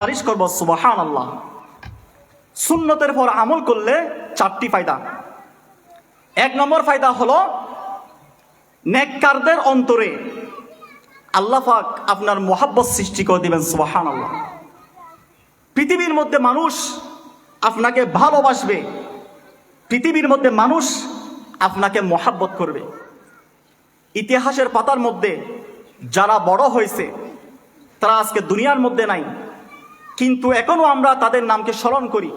সুপারিশ করব সুবহানাল্লাহ। সুন্নতের পর আমল করলে চারটি ফায়দা। এক নম্বর ফায়দা হলো নেককারদের অন্তরে আল্লাহ পাক আপনার মোহাব্বত সৃষ্টি করে দিবেন সুবহানাল্লাহ। পৃথিবীর মধ্যে মানুষ আপনাকে ভালোবাসবে, পৃথিবীর মধ্যে মানুষ আপনাকে মোহাব্বত করবে। ইতিহাসের পাতার মধ্যে যারা বড় হয়েছে তারা আজকে দুনিয়ার মধ্যে নাই, কিন্তু এখনো আমরা তাদের নামকে স্মরণ করি,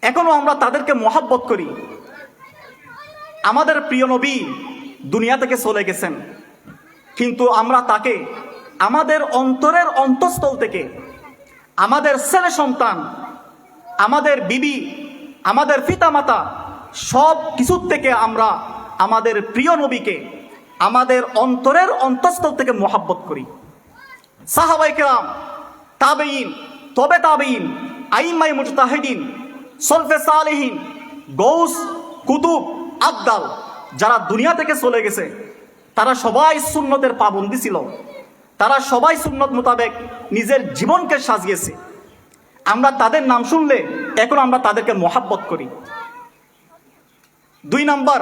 এখনো আমরা তাদেরকে মোহাব্বত করি। আমাদের প্রিয় নবী দুনিয়া থেকে চলে গেছেন, কিন্তু আমরা তাকে আমাদের অন্তরের অন্তঃস্থল থেকে, আমাদের ছেলে সন্তান, আমাদের বিবি, আমাদের পিতামাতা সব কিছুর থেকে আমরা আমাদের প্রিয় নবীকে আমাদের অন্তরের অন্তঃস্থল থেকে মোহাব্বত করি। সাহাবায়ে কেরাম, তাবেঈন, তবে তাবেঈন, আইম্মায়ে মুজতাহিদিন, সলফে সালেহিন, গৌস, কুতুব, আবদাল যারা দুনিয়া থেকে চলে গেছে তারা সবাই সুন্নতের পাবন্দি ছিল, তারা সবাই সুন্নত মোতাবেক নিজের জীবনকে সাজিয়েছে। আমরা তাদের নাম শুনলে এখন আমরা তাদেরকে মোহাব্বত করি। দুই নম্বর,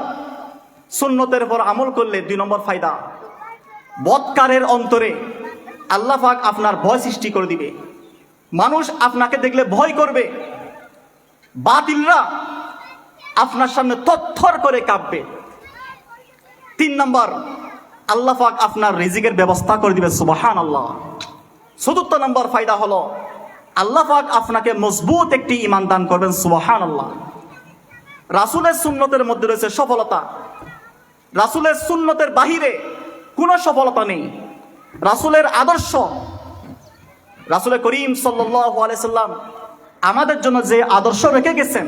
সুন্নতের উপর আমল করলে দুই নম্বর ফায়দা, বদকারের অন্তরে আল্লাহ পাক আপনার ভয় সৃষ্টি করে দিবে। মানুষ আপনাকে দেখলে ভয় করবে, বাতিলরা আপনার সামনে থরথর করে কাঁপবে। তিন নম্বর, আল্লাহ পাক আপনার রিজিকের ব্যবস্থা করে দিবে সুবহানাল্লাহ। চতুর্থ নম্বর ফায়দা হলো আল্লাহ পাক আপনাকে মজবুত একটি ঈমান দান করবেন সুবহানাল্লাহ। রাসূলের সুন্নতের মধ্যে রয়েছে সফলতা, রাসূলের সুন্নতের বাহিরে কোনো সফলতা নেই। রাসূলের আদর্শ, রাসূল করিম সাল্লাল্লাহু আলাইহি সাল্লাম আমাদের জন্য যে আদর্শ রেখে গেছেন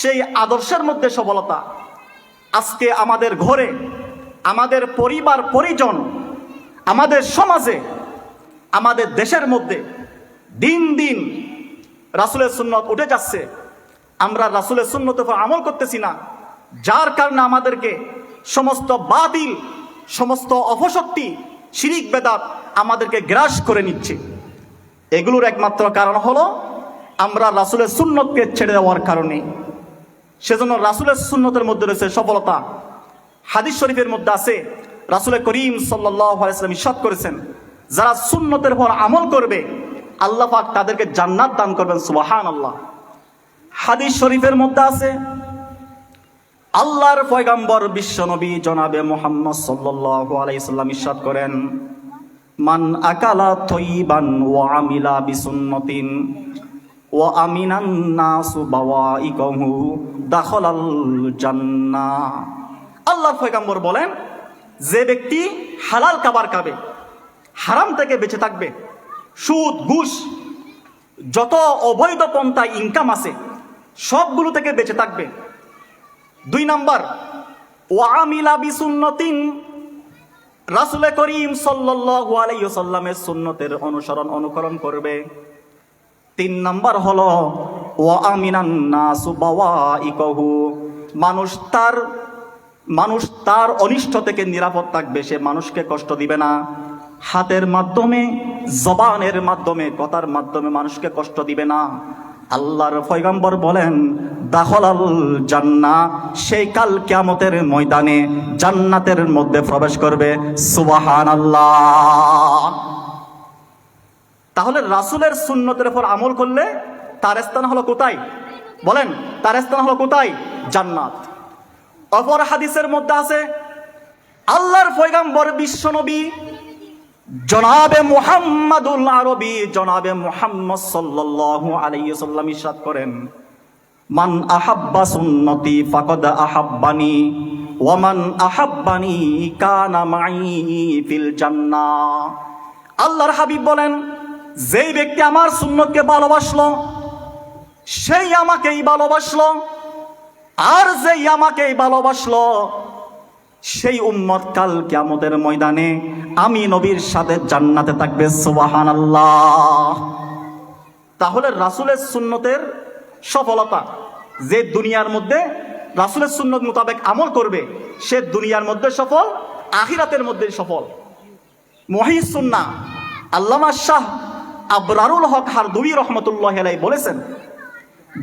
সেই আদর্শের মধ্যে সফলতা। আজকে আমাদের ঘরে, আমাদের পরিবার পরিজন, আমাদের সমাজে, আমাদের দেশের মধ্যে দিন দিন রাসূলের সুন্নত উঠে যাচ্ছে। আমরা রাসূলের সুন্নতের উপর আমল করতেছি না, যার কারণে আমাদেরকে সমস্ত বাতিল, সমস্ত অপশক্তি, শিরিক বেদাত আমাদেরকে গ্রাস করে নিচ্ছে। এগুলোর একমাত্র কারণ হলো আমরা রাসূলের সুন্নতকে ছেড়ে দেওয়ার কারণে। সেজন্য রাসূলের সুন্নতের মধ্যে রয়েছে সফলতা। হাদিস শরীফের মধ্যে আছে, রাসূল করিম সাল্লাল্লাহু আলাইহি ওয়াসাল্লাম ইরশাদ করেছেন, যারা সুন্নতের উপর আমল করবে আল্লাহ পাক তাদেরকে জান্নাত দান করবেন সুবহানাল্লাহ। হাদিস শরীফের মধ্যে আছে, আল্লাহর পয়গম্বর বিশ্বনবী জনাবে মুহাম্মদ সাল্লাল্লাহু আলাইহি ওয়াসাল্লাম ইরশাদ করেন, মান আকালা তয়িবান ওয়া আমিলা বিসুন্নতিন ওয়া আমিনান নাসু বাওয়াইকাহু দাখালাল জান্নাহ। আল্লাহর পয়গম্বর বলেন, যে ব্যক্তি হালাল খাবার খাবে, হারাম থেকে বেঁচে থাকবে, সুদ, ঘুষ, যত অবৈধ পন্থা ইনকাম আছে সবগুলো থেকে বেঁচে থাকবে। দুই নাম্বার, ওয়া আমিলা বিসুন্নতিন, রাসূল করিম সাল্লাল্লাহু আলাইহি ওয়াসাল্লামের সুন্নতের অনুকরণ করবে। তিন নাম্বার হলো ওয়া আমিনান নাসু বাওয়াইকাহু, মানুষ তার অনিষ্ট থেকে নিরাপদ থাকবে, সে মানুষকে কষ্ট দিবে না। হাতের মাধ্যমে, জবানের মাধ্যমে, কথার মাধ্যমে মানুষকে কষ্ট দিবে না। আল্লাহর পয়গম্বর বলেন, দাখালাল জান্নাহ, সেই কাল কিয়ামতের ময়দানে জান্নাতের মধ্যে প্রবেশ করবে সুবহানাল্লাহ। তাহলে রাসূলের সুন্নতের উপর আমল করলে তার স্থান হলো কোথায়? বলেন, তার স্থান হলো কোথায়? জান্নাত। অপর হাদিসের মধ্যে আছে, আল্লাহর পয়গম্বর বিশ্বনবী জনাবে মুহাম্মাদুল আরবি, জনাবে মুহাম্মদ সাল্লাল্লাহু আলাইহি ওয়াসাল্লাম ইরশাদ করেন, মান আহাব্বা সুন্নতি ফাকাদ আহাব্বানি ওয়া মান আহাব্বানি কানা মাই ফিল জান্নাহ। আল্লাহর হাবিব বলেন, যেই ব্যক্তি আমার সুন্নতকে ভালোবাসলো সেই আমাকেই ভালোবাসলো, আর যেই আমাকেই ভালোবাসলো সেই উম্মত কাল কিয়ামতের ময়দানে আমি নবীর সাথে জান্নাতে থাকবে সুবহানাল্লাহ। তাহলে রাসূলের সুন্নতের সফলতা, যে দুনিয়ার মধ্যে রাসূলের সুন্নত মোতাবেক আমল করবে সে দুনিয়ার মধ্যে সফল, আখিরাতের মধ্যে সফল। মুহিস সুন্নাহ আল্লামা শাহ আবরারুল হক হারদুই রহমতুল্লাহ আলাইহি বলেছেন,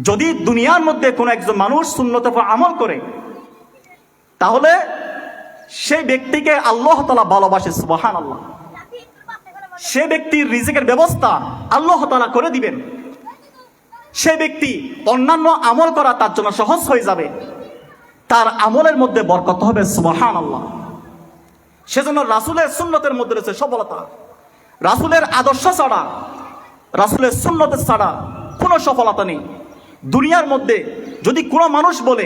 যদি দুনিয়ার মধ্যে কোনো একজন মানুষ সুন্নতের উপর আমল করে, তাহলে সেই ব্যক্তিকে আল্লাহ তাআলা ভালোবাসে। সুবহানাল্লাহ। সে ব্যক্তির রিজিকের ব্যবস্থা আল্লাহ তাআলা করে দিবেন। সে ব্যক্তি অন্যান্য আমল করা তার জন্য সহজ হয়ে যাবে, তার আমলের মধ্যে বরকত হবে। সুবহানাল্লাহ। সেজন্য রাসূলের সুন্নতের মধ্যে রয়েছে সফলতা। রাসূলের আদর্শ ছাড়া, রাসূলের সুন্নত ছাড়া কোনো সফলতা নেই। দুনিয়ার মধ্যে যদি কোনো মানুষ বলে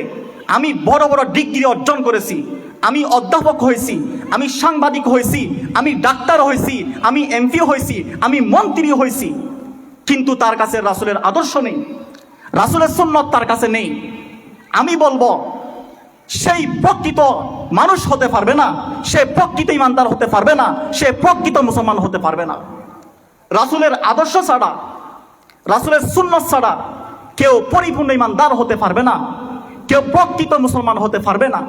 আমি বড় বড় ডিগ্রি অর্জন করেছি, আমি অধ্যাপক হয়েছি, আমি সাংবাদিক হয়েছি, আমি ডাক্তার হয়েছি, আমি এমপি হয়েছি, আমি মন্ত্রী হয়েছি, কিন্তু তার কাছে রাসূলের আদর্শ নেই, রাসূলের সুন্নত তার কাছে নেই, আমি বলবো সেই প্রকৃত মানুষ হতে পারবে না, সে প্রকৃত ইমানদার হতে পারবে না, সে প্রকৃত মুসলমান হতে পারবে না। রাসূলের আদর্শ ছাড়া, রাসূলের সুন্নত ছাড়া কেউ পরিপূর্ণ ইমানদার হতে পারবে না, কেউ প্রকৃত মুসলমান হতে পারবে না।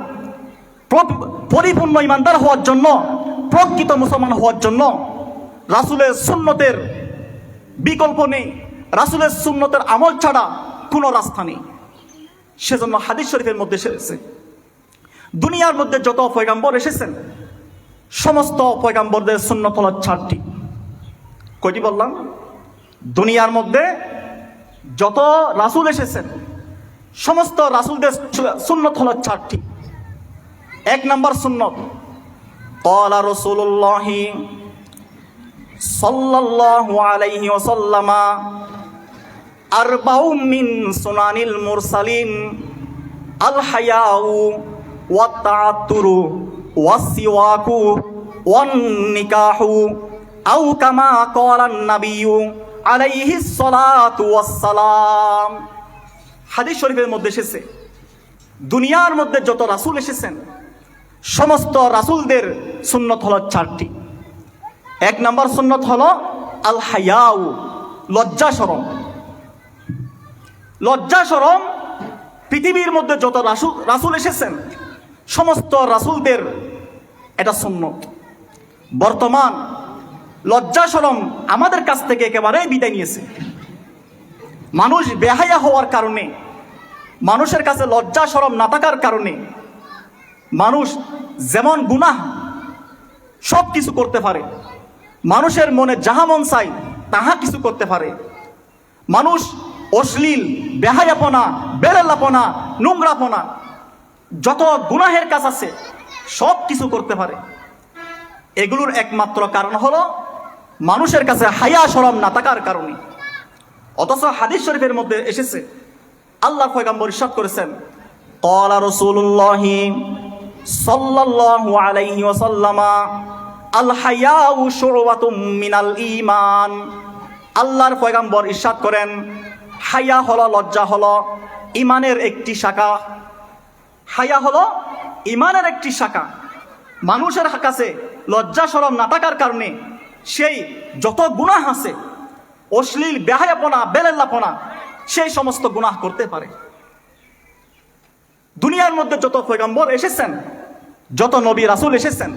পরিপূর্ণ ইমানদার হওয়ার জন্য, প্রকৃত মুসলমান হওয়ার জন্য রাসূলের সুন্নতের বিকল্প নেই, রাসূলের সুন্নতের আমল ছাড়া কোনো রাস্তা নেই। সেজন্য হাদিস শরীফের মধ্যে এসেছে, দুনিয়ার মধ্যে যত পয়গাম্বর এসেছেন সমস্ত পয়গাম্বরদের সুন্নত হলো 4টি। কয়টি বললাম? দুনিয়ার মধ্যে যত রাসূল এসেছেন সমস্ত রাসূলদের সুন্নত হলো 4টি। 1 নম্বর সুন্নত, ক্বালা রাসূলুল্লাহ সাল্লাল্লাহু আলাইহি ওয়াসাল্লাম আরবাউম মিন সুনানিল মুরসালিন আল হায়াউ ওয়াত তাআত্তুরু ওয়াস সিওয়াকু ওয়ান নিকাহু আও কামা ক্বালান নাবিয়্যু আলাইহিস সালাতু ওয়াস সালাম। হাদিস শরীফের মধ্যে এসেছে, দুনিয়ার মধ্যে যত রাসূল এসেছেন সমস্ত রাসূলদের সুন্নত হলো 4টি। 1 নম্বর সুন্নত হলো আল হায়াউ, লজ্জা শরম। লজ্জা শরম পৃথিবীর মধ্যে যত রাসূল এসেছেন সমস্ত রাসূলদের এটা সুন্নত। বর্তমান লজ্জা শরম আমাদের কাছ থেকে একেবারেই বিদায় নিয়েছে। মানুষ বেহায়া হওয়ার কারণে, মানুষের কাছে লজ্জা শরম না থাকার কারণে মানুষ যেমন গুনাহ সব কিছু করতে পারে, মানুষের মনে যাহা মন চাই তাহা কিছু করতে পারে। মানুষ অশ্লীল, বেহায়াপনা, বেরেলাপনা, নোংরাপনা, যত গুনাহের কাজ আছে সব কিছু করতে পারে। এগুলোর একমাত্র কারণ হলো মানুষের কাছে হায়া শরম না থাকার কারণে। অথচ হাদিস শরীফের মধ্যে এসেছে, আল্লাহর পয়গম্বর ইরশাদ করেছেন, ক্বালা রাসূলুল্লাহ সাল্লাল্লাহু আলাইহি ওয়াসাল্লাম আল হায়াউ শুরওয়াতুম মিনাল ঈমান। আল্লাহর পয়গম্বর ইরশাদ করেন, হায়া হলো, লজ্জা হলো ঈমানের একটি শাখা। হায়া হলো ঈমানের একটি শাখা। মানুষের কাছে লজ্জা শরম না থাকার কারণে সেই যত গুনাহ আছে, অশ্লীল, বেহায়াপনা, বেলেল্লাপনা, সেই সমস্ত গুনাহ করতে পারে। দুনিয়ার মধ্যে যত পয়গম্বর এসেছেন, যত নবী রাসূল এসেছেন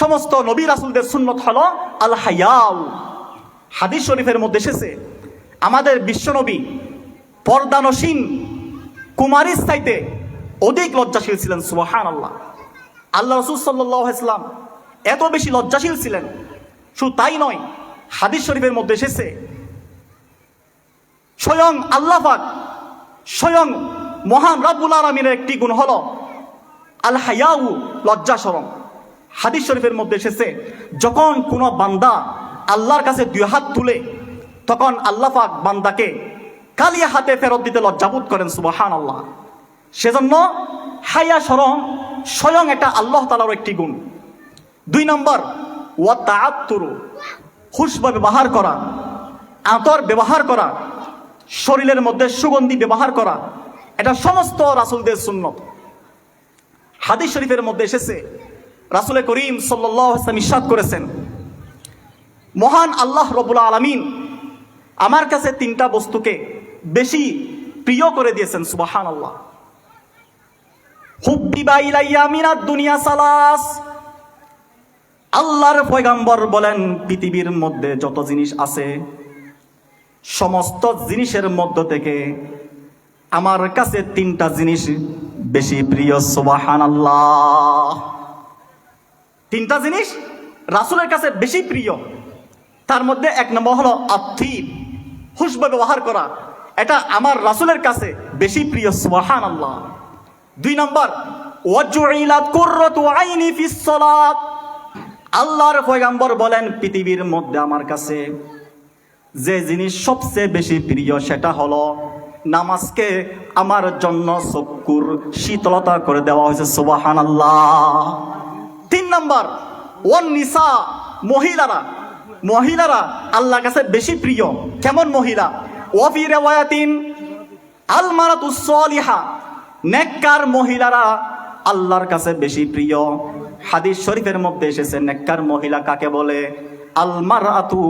সমস্ত নবী রাসূলদের সুন্নত হলো আল হায়াউ। হাদিস শরীফের মধ্যে এসেছে, আমাদের বিশ্বনবী পর্দানসীন কুমারীর চাইতে অধিক লজ্জাশীল ছিলেন। সুবহানাল্লাহ। আল্লাহ রাসূল সাল্লাল্লাহু আলাইহি ওয়াসাল্লাম এত বেশি লজ্জাশীল ছিলেন, শুধু তাই নয়, হাদিস শরীফের মধ্যে এসেছে স্বয়ং আল্লাহ পাক, স্বয়ং মহান রব্বুল আলামিনের একটি গুণ হলো আল হায়াউ, লজ্জা শরম। হাদিস শরীফের মধ্যে এসেছে, যখন কোনো বান্দা আল্লাহর কাছে 2 হাত তুলে তখন আল্লাহ পাক বান্দাকে খালি হাতে ফেরত দিতে লজ্জাবোধ করেন। সুবহানাল্লাহ। সেজন্য হায়া শরম স্বয়ং এটা আল্লাহ তাআলার একটি গুণ। 2 নম্বর, ওয়া তাআত্তুরু, খুশবু ব্যবহার করা, আতর ব্যবহার করা, শরীরের মধ্যে সুগন্ধি ব্যবহার করা, এটা সমস্ত রাসূলদের সুন্নত। হাদিস শরীফের মধ্যে এসেছে, রাসূল করিম সাল্লাল্লাহু আলাইহি ওয়াসাল্লাম ইরশাদ করেছেন, মহান আল্লাহ রব্বুল আলামিন আমার কাছে 3টা বস্তুকে বেশি প্রিয় করে দিয়েছেন। সুবহানাল্লাহ। হুব্বিবা ইলাইয়া মিনাদ দুনিয়া সালাস। আল্লাহর পয়গম্বর বলেন, পৃথিবীর মধ্যে যত জিনিস আছে সমস্ত জিনিসের মধ্য থেকে আমার কাছে তিনটা জিনিস বেশি প্রিয়, সুবহানাল্লাহ। তিনটা জিনিস রাসূলের কাছে বেশি প্রিয়। তার মধ্যে এক নম্বর হলো আত্মীব, খুশবু ব্যবহার করা, এটা আমার রাসূলের কাছে বেশি প্রিয়, সুবহানাল্লাহ। দুই নম্বর ওয়াজুইলাত কুররাতু আইনি ফিস সালাত, আল্লাহর পয়গম্বর বলেন পৃথিবীর মধ্যে আমার কাছে যে জিনিস সবচেয়ে বেশি প্রিয় সেটা হলো নামাজকে আমার জন্য চক্ষুর শীতলতা করে দেওয়া হয়েছে, সুবহানাল্লাহ। তিন নম্বর ওয়ান নিসা, মহিলারা আল্লাহর কাছে বেশি প্রিয়। কেমন মহিলা? ওয়াফি রিওয়ায়াতিন আল মারাতুস সালিহা, নেককার মহিলারা আল্লাহর কাছে বেশি প্রিয়। হাদিস শরীফের মধ্যে এসেছে নেককার মহিলা কাকে বলে? আল মারআতু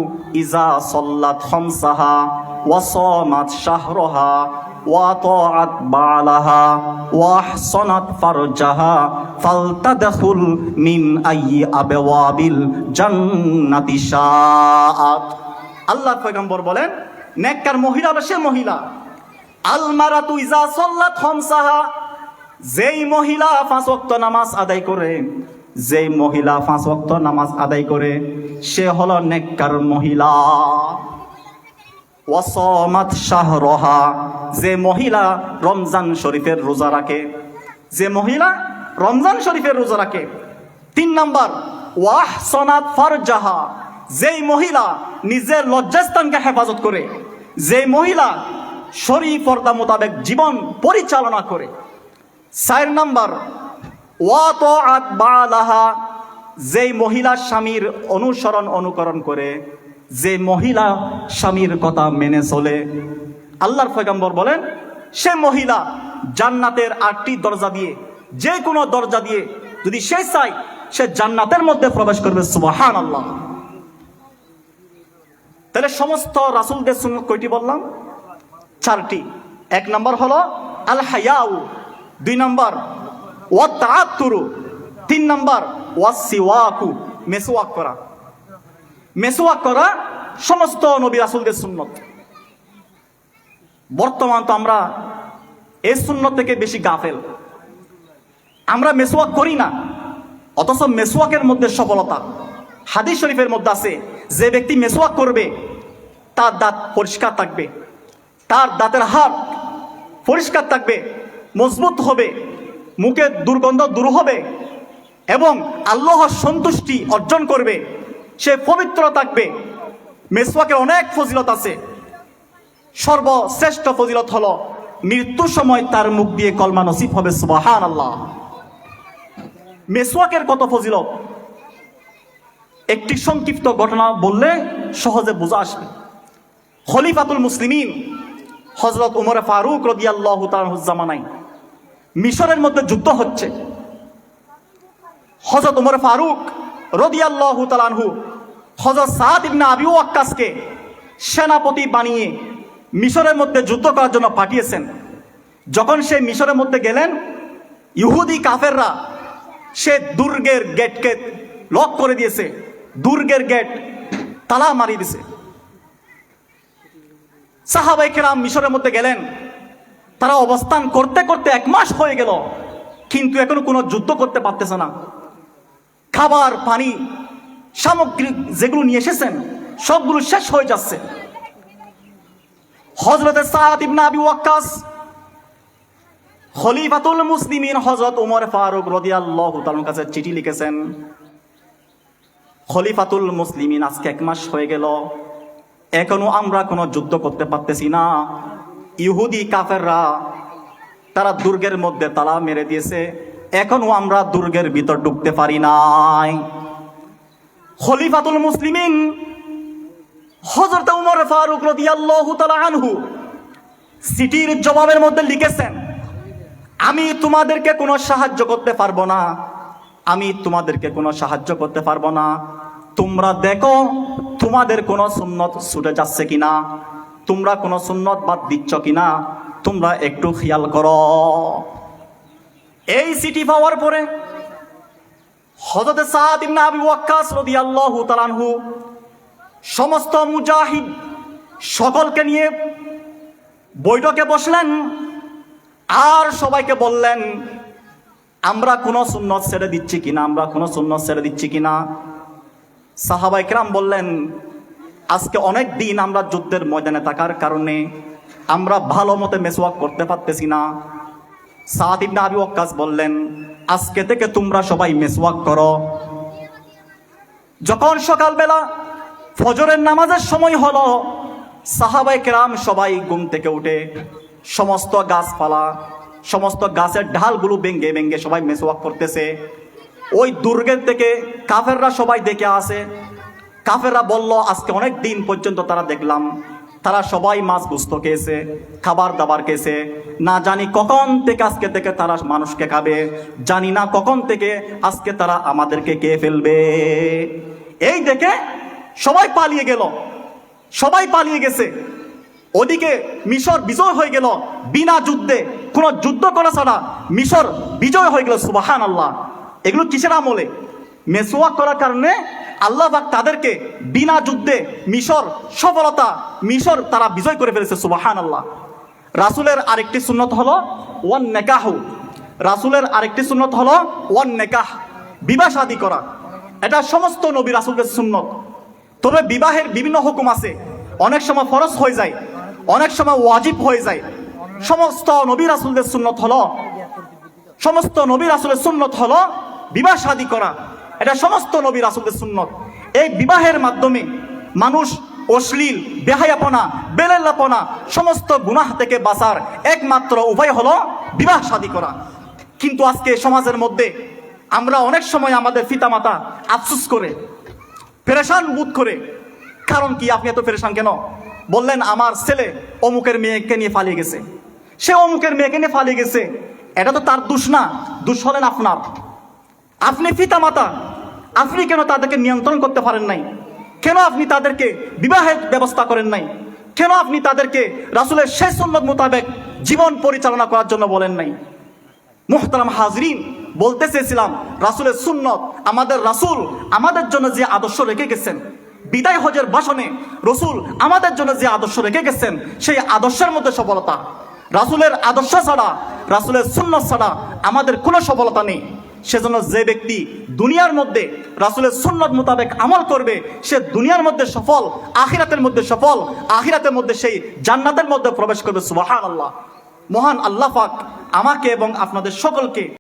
ইজা সাল্লাত খামসাহা ওয়া সামাত শাহরাহা ওয়া তাআত বালাহা ওয়া আহসানাত ফারজাহা ফালতাদখুল মিন আইয়ি আবওয়াবিল জান্নাতি শাআত। আল্লাহর পয়গম্বর বলেন নেককার মহিলা হলো সে মহিলা, আল মারাতু ইজা সাল্লাত খামসাহা, যেই মহিলা 5 ওয়াক্ত নামাজ আদায় করে, যেই মহিলা 5 ওয়াক্ত নামাজ আদায় করে সে হলো নেককার মহিলা। ওয়াসামাত শাহরাহা, যে মহিলা রমজান শরীফের রোজা রাখে, যে মহিলা রমজান শরীফের রোজা রাখে। 3 নাম্বার ওয়াহসানাত ফারজাহা, যেই মহিলা নিজের লজ্জাস্থানকে হেফাজত করে, যে মহিলা শরীফ পর্দা মোতাবেক জীবন পরিচালনা করে। 4 নাম্বার ওয়া তাআত বালাহা, যেই মহিলা স্বামীর অনুকরণ করে, যে মহিলা স্বামীর কথা মেনে চলে। আল্লাহর পয়গম্বর বলেন সে মহিলা জান্নাতের 8টি দরজা দিয়ে যে কোনো দরজা দিয়ে যদি সে চায় সে জান্নাতের মধ্যে প্রবেশ করবে, সুবহানাল্লাহ। তাহলে সমস্ত রাসূলদের সুন্নাত কয়টি বললাম? 4টি। 1 নম্বর হলো আল হায়াউ, 2 নম্বর ওয়াত তাআত্তুরু, 3 নম্বর ওয়াসিওয়াকু, মেসওয়াক করা সমস্ত নবী রাসূলদের সুন্নত। বর্তমান তো আমরা এই সুন্নত থেকে বেশি গাফেল, আমরা মেসওয়াক করি না, অথচ মেসওয়াকের মধ্যে সফলতা। হাদিস শরীফের মধ্যে আছে যে ব্যক্তি মেসওয়াক করবে তার দাঁত পরিষ্কার থাকবে, তার দাঁতের হাড় পরিষ্কার থাকবে, মজবুত হবে, মুখের দুর্গন্ধ দূর হবে এবং আল্লাহর সন্তুষ্টি অর্জন করবে, সে পবিত্র থাকবে। মেসওয়াকের অনেক ফজিলত আছে, সর্বশ্রেষ্ঠ ফজিলত হলো মৃত্যুর সময় তার মুখ দিয়ে কলমা নসিব হবে, সুবহানাল্লাহ। মেসওয়াকের কত ফজিলত, একটি সংক্ষিপ্ত ঘটনা বললে সহজে বোঝা আসবে। খলিফাতুল মুসলিমিন হযরত ওমর ফারুক রাদিয়াল্লাহু তাআলার জামানায় মিশরের মধ্যে যুদ্ধ হচ্ছে। হযরত ওমর ফারুক রাদিয়াল্লাহু তাআলা আনহু হযরত সাদ ইবনে আবি ওয়াক্কাসকে সেনাপতি বানিয়ে মিশরের মধ্যে যুদ্ধ করার জন্য পাঠিয়েছেন। যখন সে মিশরের মধ্যে গেলেন, ইহুদি কাফেররা সে দুর্গের গেটকে লক করে দিয়েছে, দুর্গের গেট তালা মারিয়ে দিয়েছে। সাহাবায়ে কেরাম মিশরের মধ্যে গেলেন, তারা অবস্থান করতে করতে 1 মাস হয়ে গেল, কিন্তু এখনো কোনো যুদ্ধ করতে পারতেছে না। খাবার পানি সামগ্রী যেগুলো নিয়ে এসেছেন সবগুলো শেষ হয়ে যাচ্ছে। হযরত সাদ ইবনে আবি ওয়াক্কাস খলিফাতুল মুসলিমিন হযরত ওমর ফারুক রাদিয়াল্লাহু তাআলার কাছে চিঠি লিখেছেন, খলিফাতুল মুসলিমিন আজকে 1 মাস হয়ে গেল, এখনো আমরা কোনো যুদ্ধ করতে পারতেছি না। ইহুদি কাফেররা তারা দুর্গের মধ্যে তালা মেরে দিয়েছে, এখনো আমরা দুর্গের ভিতর ঢুকতে পারি নাই। খলিফাতুল মুসলিমিন হযরত ওমর ফারুক রাদিয়াল্লাহু তাআলা আনহু চিঠির জবাবের মধ্যে লিখেছেন, আমি তোমাদেরকে কোনো সাহায্য করতে পারবো না, আমি তোমাদেরকে কোনো সাহায্য করতে পারবো না। তোমরা দেখো তোমাদের কোনো সুন্নত ছুটে যাচ্ছে কিনা, তোমরা কোনো সুন্নত বাদ দিচ্ছ কিনা, তোমরা একটু খেয়াল করো। এই চিঠি পাওয়ার পরে হযরত সাদ ইবনে আবি ওয়াক্কাস রাদিয়াল্লাহু তাআলা আনহু সমস্ত মুজাহিদ সকলকে নিয়ে বৈঠকে বসলেন আর সবাইকে বললেন, আমরা কোনো সুন্নত ছেড়ে দিচ্ছি কিনা, আমরা কোনো সুন্নত ছেড়ে দিচ্ছি কিনা। সাহাবায়ে কেরাম বললেন, আজকে অনেক দিন আমরা যুদ্ধের ময়দানে থাকার কারণে আমরা ভালো মতো মেসওয়াক করতে পারতেছি না। সাদ ইবনে আবি ওয়াক্কাস বললেন, আজকে থেকে তোমরা সবাই মেসওয়াক করো। যখন সকালবেলা ফজরের নামাজের সময় হলো, সাহাবায়ে কেরাম সবাই ঘুম থেকে উঠে সমস্ত গাছপালা, সমস্ত গাছের ঢালগুলো ভেঙ্গে ভেঙ্গে সবাই মেসওয়াক করতেছে। ওই দুর্গের থেকে কাফেররা সবাই দেখে আসে। কাফেররা বলল, আজকে অনেক দিন পর্যন্ত তারা দেখলাম তারা সবাই মাছ গোস্ত খেয়েছে, খাবার দাবার খেয়েছে, না জানি কখন থেকে আজকে থেকে তারা মানুষকে খাবে, জানি না কখন থেকে আজকে তারা আমাদেরকে খেয়ে ফেলবে। এই দেখে সবাই পালিয়ে গেল, সবাই পালিয়ে গেছে। ওদিকে মিশর বিজয় হয়ে গেল বিনা যুদ্ধে, কোনো যুদ্ধ করা ছাড়া মিশর বিজয় হয়ে গেল। সুবহানাল্লাহ। এগুলো কিসের আমলে? মেসওয়াক করার কারণে আল্লাহ পাক তাদেরকে বিনা যুদ্ধে মিশর সফলতা, মিশর তারা বিজয় করে ফেলেছে। সুবহানাল্লাহ। রাসূলের আরেকটি সুন্নত হলো ওয়ান নিকাহু। রাসূলের আরেকটি সুন্নত হলো ওয়ান নিকাহ, বিবাহ শাদী করা। এটা সমস্ত নবী রাসূলের সুন্নত। তবে বিবাহের বিভিন্ন হুকুম আছে, অনেক সময় ফরজ হয়ে যায়, অনেক সময় ওয়াজিব হয়ে যায়। সমস্ত নবী রাসূলের সুন্নত হলো, সমস্ত নবী রাসূলের সুন্নত হলো বিবাহ শাদী করা। এটা সমস্ত নবী রাসূলের সুন্নত। এই বিবাহের মাধ্যমে মানুষ অশ্লীল, বেহায়াপনা, বেলেল্লাপনা, সমস্ত গুনাহ থেকে বাঁচার একমাত্র উপায় হলো বিবাহ শাদী করা। কিন্তু আজকে সমাজের মধ্যে আমরা অনেক সময় আমাদের পিতামাতা আফসোস করে, পেরেশান বোধ করে। কারণ কি? আপনি এত পেরেশান কেন? বললেন, আমার ছেলে অমুকের মেয়েকে নিয়ে পালিয়ে গেছে, সে অমুকের মেয়েকে নিয়ে পালিয়ে গেছে। এটা তো তার দোষ না, দোষ হলেন আপনার। আপনি পিতামাতা, আপনি কেন তাদেরকে নিয়ন্ত্রণ করতে পারেন নাই? কেন আপনি তাদেরকে বিবাহের ব্যবস্থা করেন নাই? কেন আপনি তাদেরকে রাসূলের সেই সুন্নত মোতাবেক জীবন পরিচালনা করার জন্য বলেন নাই? মুহতারাম হাজরিন, বলতে চেয়েছিলাম রাসূলের সুন্নত, আমাদের রাসূল আমাদের জন্য যে আদর্শ রেখে গেছেন, বিদায় হজের ভাষণে রসুল আমাদের জন্য যে আদর্শ রেখে গেছেন, সেই আদর্শের মধ্যে সফলতা। রাসূলের আদর্শ ছাড়া, রাসূলের সুন্নত ছাড়া আমাদের কোনো সফলতা নেই। সেজন্য যে ব্যক্তি দুনিয়ার মধ্যে রাসূলের সুন্নত মোতাবেক আমল করবে, সে দুনিয়ার মধ্যে সফল, আখিরাতের মধ্যে সফল, আখিরাতের মধ্যে সেই জান্নাতের মধ্যে প্রবেশ করবে। সুবহানাল্লাহ। মহান আল্লাহ পাক আমাকে এবং আপনাদের সকলকে